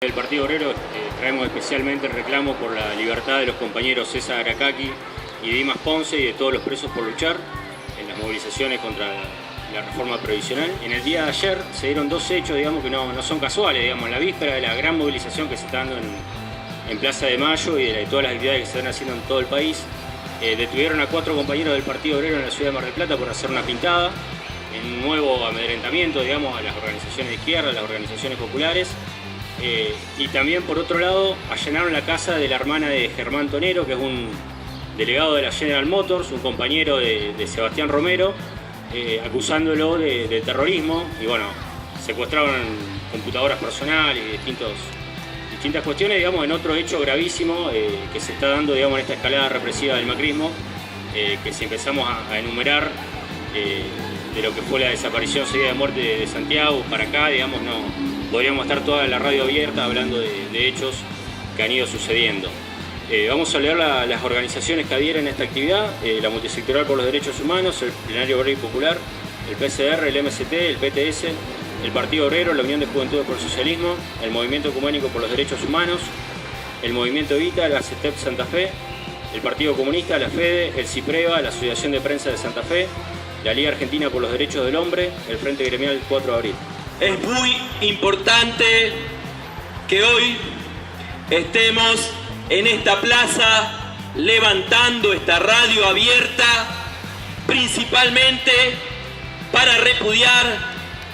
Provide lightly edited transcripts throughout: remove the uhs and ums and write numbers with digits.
Del Partido Obrero traemos especialmente el reclamo por la libertad de los compañeros César Aracaki y Dimas Ponce y de todos los presos por luchar en las movilizaciones contra la reforma previsional. En el día de ayer se dieron dos hechos, digamos, que no son casuales, digamos, en la víspera de la gran movilización que se está dando en Plaza de Mayo y de todas las actividades que se están haciendo en todo el país. Detuvieron a 4 compañeros del Partido Obrero en la ciudad de Mar del Plata por hacer una pintada, en un nuevo amedrentamiento, digamos, a las organizaciones de izquierda, a las organizaciones populares. Y también, por otro lado, allanaron la casa de la hermana de Germán Tonero, que es un delegado de la General Motors, un compañero de Sebastián Romero, acusándolo de terrorismo. Y bueno, secuestraron computadoras personales y distintas cuestiones, digamos, en otro hecho gravísimo que se está dando, digamos, en esta escalada represiva del macrismo, que si empezamos a enumerar de lo que fue la desaparición seguida de muerte de Santiago para acá, digamos, podríamos estar toda la radio abierta hablando de hechos que han ido sucediendo. Vamos a leer las organizaciones que adhieren a esta actividad: la Multisectorial por los Derechos Humanos, el Plenario Obrero y Popular, el PCR, el MST, el PTS, el Partido Obrero, la Unión de Juventudes por el Socialismo, el Movimiento Ecuménico por los Derechos Humanos, el Movimiento Evita, la CETEP Santa Fe, el Partido Comunista, la FEDE, el CIPREVA, la Asociación de Prensa de Santa Fe, la Liga Argentina por los Derechos del Hombre, el Frente Gremial 4 de Abril. Es muy importante que hoy estemos en esta plaza levantando esta radio abierta, principalmente para repudiar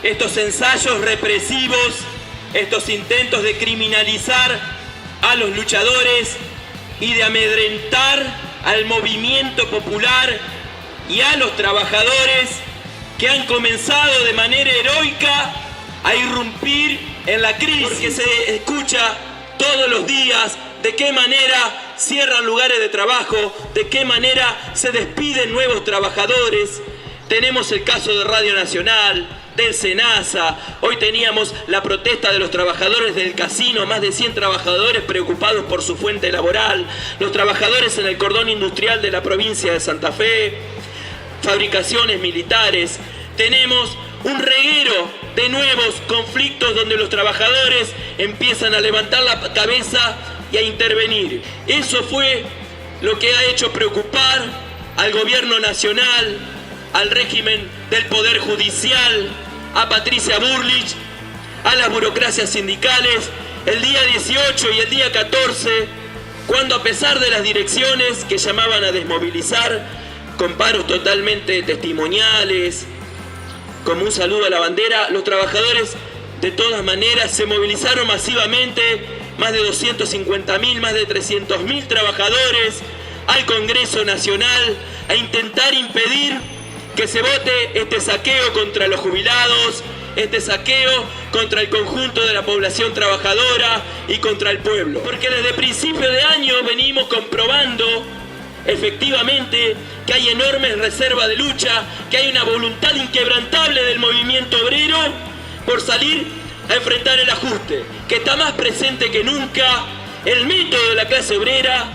estos ensayos represivos, estos intentos de criminalizar a los luchadores y de amedrentar al movimiento popular y a los trabajadores que han comenzado de manera heroica a irrumpir en la crisis, porque se escucha todos los días de qué manera cierran lugares de trabajo, de qué manera se despiden nuevos trabajadores. Tenemos el caso de Radio Nacional, del SENASA, hoy teníamos la protesta de los trabajadores del casino, más de 100 trabajadores preocupados por su fuente laboral, los trabajadores en el cordón industrial de la provincia de Santa Fe, fabricaciones militares. Tenemos un reguero de nuevos conflictos donde los trabajadores empiezan a levantar la cabeza y a intervenir. Eso fue lo que ha hecho preocupar al gobierno nacional, al régimen del Poder Judicial, a Patricia Bullrich, a las burocracias sindicales, el día 18 y el día 14, cuando a pesar de las direcciones que llamaban a desmovilizar, con paros totalmente testimoniales, como un saludo a la bandera, los trabajadores de todas maneras se movilizaron masivamente, más de 250.000, más de 300.000 trabajadores al Congreso Nacional a intentar impedir que se vote este saqueo contra los jubilados, este saqueo contra el conjunto de la población trabajadora y contra el pueblo. Porque desde principio de año venimos comprobando efectivamente que hay enormes reservas de lucha, que hay una voluntad inquebrantable del movimiento obrero por salir a enfrentar el ajuste, que está más presente que nunca el método de la clase obrera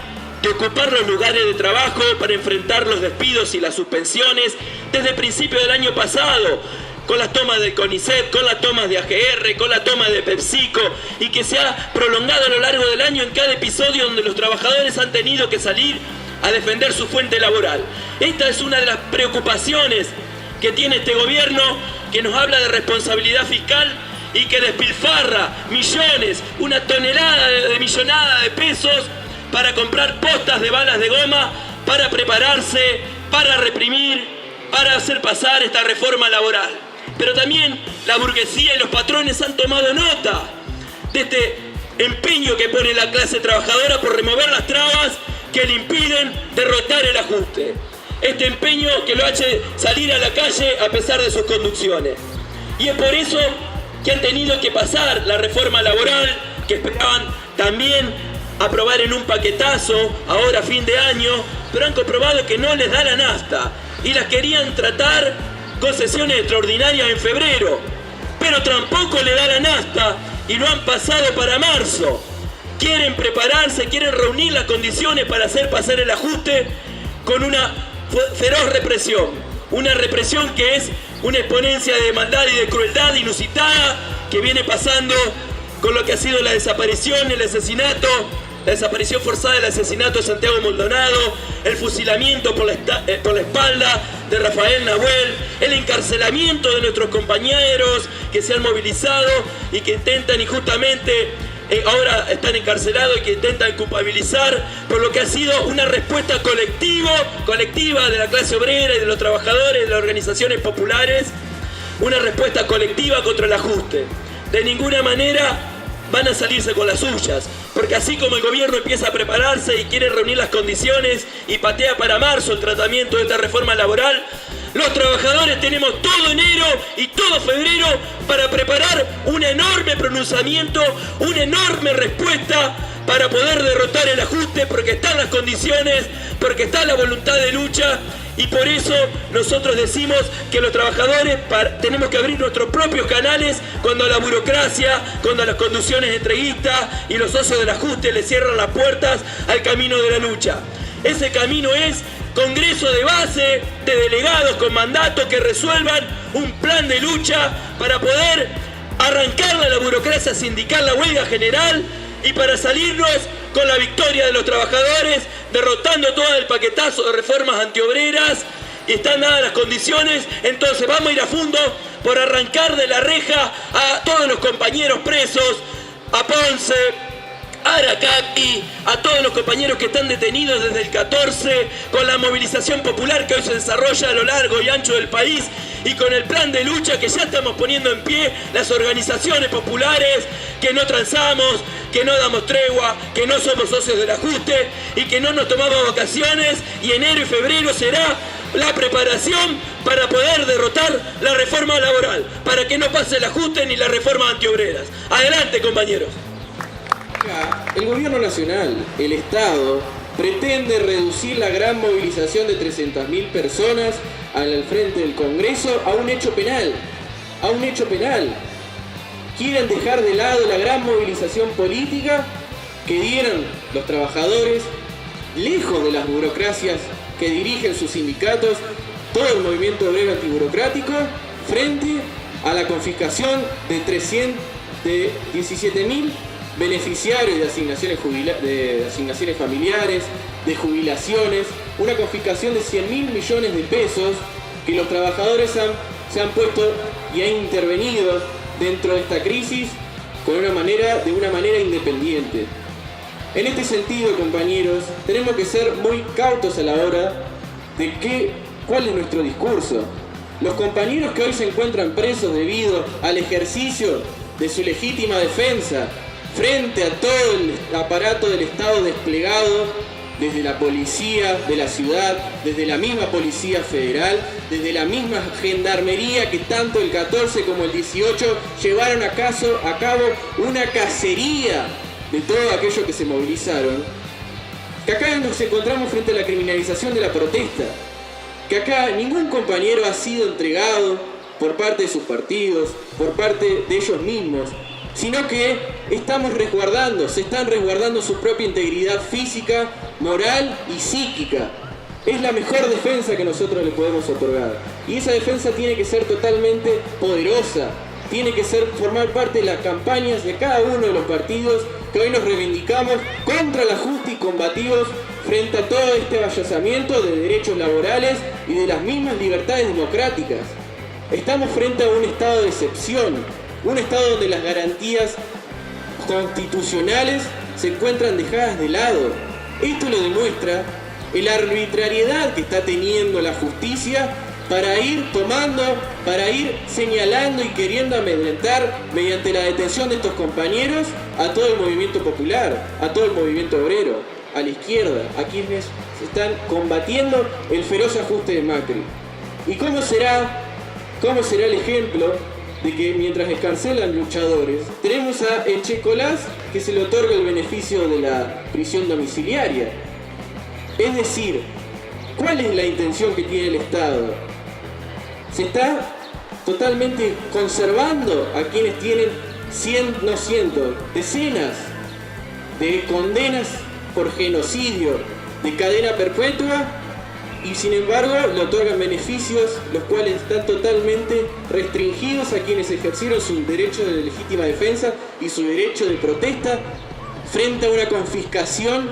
de ocupar los lugares de trabajo para enfrentar los despidos y las suspensiones desde el principio del año pasado, con las tomas del CONICET, con las tomas de AGR, con la toma de PepsiCo, y que se ha prolongado a lo largo del año en cada episodio donde los trabajadores han tenido que salir a defender su fuente laboral. Esta es una de las preocupaciones que tiene este gobierno, que nos habla de responsabilidad fiscal y que despilfarra millones, una tonelada de millonada de pesos para comprar postas de balas de goma, para prepararse, para reprimir, para hacer pasar esta reforma laboral. Pero también la burguesía y los patrones han tomado nota de este empeño que pone la clase trabajadora por remover las trabas que le impiden derrotar el ajuste. Este empeño que lo hace salir a la calle a pesar de sus conducciones. Y es por eso que han tenido que pasar la reforma laboral, que esperaban también aprobar en un paquetazo, ahora a fin de año, pero han comprobado que no les da la nafta y las querían tratar con sesiones extraordinarias en febrero, pero tampoco le da la nafta y lo han pasado para marzo. Quieren prepararse, quieren reunir las condiciones para hacer pasar el ajuste con una feroz represión. Una represión que es una exponencia de maldad y de crueldad inusitada que viene pasando con lo que ha sido la desaparición, el asesinato, la desaparición forzada, el asesinato de Santiago Maldonado, el fusilamiento por la espalda de Rafael Nahuel, el encarcelamiento de nuestros compañeros que se han movilizado y que intentan injustamente, ahora están encarcelados y que intentan culpabilizar por lo que ha sido una respuesta colectiva de la clase obrera y de los trabajadores, de las organizaciones populares, una respuesta colectiva contra el ajuste. De ninguna manera van a salirse con las suyas, porque así como el gobierno empieza a prepararse y quiere reunir las condiciones y patea para marzo el tratamiento de esta reforma laboral, los trabajadores tenemos todo enero y todo febrero para preparar un enorme pronunciamiento, una enorme respuesta para poder derrotar el ajuste, porque están las condiciones, porque está la voluntad de lucha. Y por eso nosotros decimos que los trabajadores tenemos que abrir nuestros propios canales cuando a la burocracia, cuando a las conducciones entreguistas y los socios del ajuste le cierran las puertas al camino de la lucha. Ese camino es congreso de base, de delegados con mandato que resuelvan un plan de lucha para poder arrancarle a la burocracia sindical la huelga general y para salirnos con la victoria de los trabajadores, derrotando todo el paquetazo de reformas antiobreras, y están dadas las condiciones. Entonces vamos a ir a fondo por arrancar de la reja a todos los compañeros presos, a Ponce, a Aracaqui, a todos los compañeros que están detenidos desde el 14, con la movilización popular que hoy se desarrolla a lo largo y ancho del país, y con el plan de lucha que ya estamos poniendo en pie las organizaciones populares, que no transamos, que no damos tregua, que no somos socios del ajuste y que no nos tomamos vacaciones, y enero y febrero será la preparación para poder derrotar la reforma laboral, para que no pase el ajuste ni las reformas antiobreras. Adelante, compañeros. El gobierno nacional, el Estado, pretende reducir la gran movilización de 300.000 personas al frente del Congreso a un hecho penal. Quieren dejar de lado la gran movilización política que dieron los trabajadores, lejos de las burocracias que dirigen sus sindicatos, todo el movimiento obrero antiburocrático, frente a la confiscación de 17.000 beneficiarios de asignaciones familiares, de jubilaciones, una confiscación de 100.000 millones de pesos que los trabajadores se han puesto y han intervenido dentro de esta crisis de una manera independiente. En este sentido, compañeros, tenemos que ser muy cautos a la hora de cuál es nuestro discurso. Los compañeros que hoy se encuentran presos debido al ejercicio de su legítima defensa frente a todo el aparato del Estado desplegado, desde la policía de la ciudad, desde la misma Policía Federal, desde la misma Gendarmería que tanto el 14 como el 18 llevaron a cabo una cacería de todo aquello que se movilizaron, que acá nos encontramos frente a la criminalización de la protesta, que acá ningún compañero ha sido entregado por parte de sus partidos, por parte de ellos mismos, sino que se están resguardando su propia integridad física, moral y psíquica. Es la mejor defensa que nosotros le podemos otorgar. Y esa defensa tiene que ser totalmente poderosa, tiene que formar parte de las campañas de cada uno de los partidos que hoy nos reivindicamos contra el ajuste y combativos frente a todo este avallazamiento de derechos laborales y de las mismas libertades democráticas. Estamos frente a un estado de excepción, un estado donde las garantías constitucionales se encuentran dejadas de lado. Esto lo demuestra la arbitrariedad que está teniendo la justicia para ir señalando y queriendo amedrentar mediante la detención de estos compañeros a todo el movimiento popular, a todo el movimiento obrero, a la izquierda, a quienes están combatiendo el feroz ajuste de Macri. ¿Y cómo será el ejemplo de que mientras escarcelan luchadores, tenemos a Echecolás que se le otorga el beneficio de la prisión domiciliaria? Es decir, ¿cuál es la intención que tiene el Estado? Se está totalmente conservando a quienes tienen decenas de condenas por genocidio, de cadena perpetua, y sin embargo le otorgan beneficios los cuales están totalmente restringidos a quienes ejercieron su derecho de legítima defensa y su derecho de protesta frente a una confiscación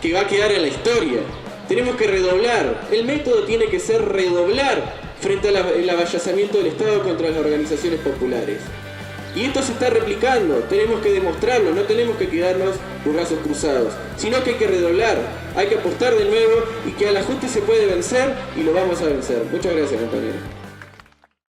que va a quedar en la historia. Tenemos que redoblar, el método tiene que ser redoblar frente al avallazamiento del Estado contra las organizaciones populares. Y esto se está replicando, tenemos que demostrarlo, no tenemos que quedarnos con brazos cruzados, sino que hay que redoblar, hay que apostar de nuevo y que al ajuste se puede vencer y lo vamos a vencer. Muchas gracias, compañeros.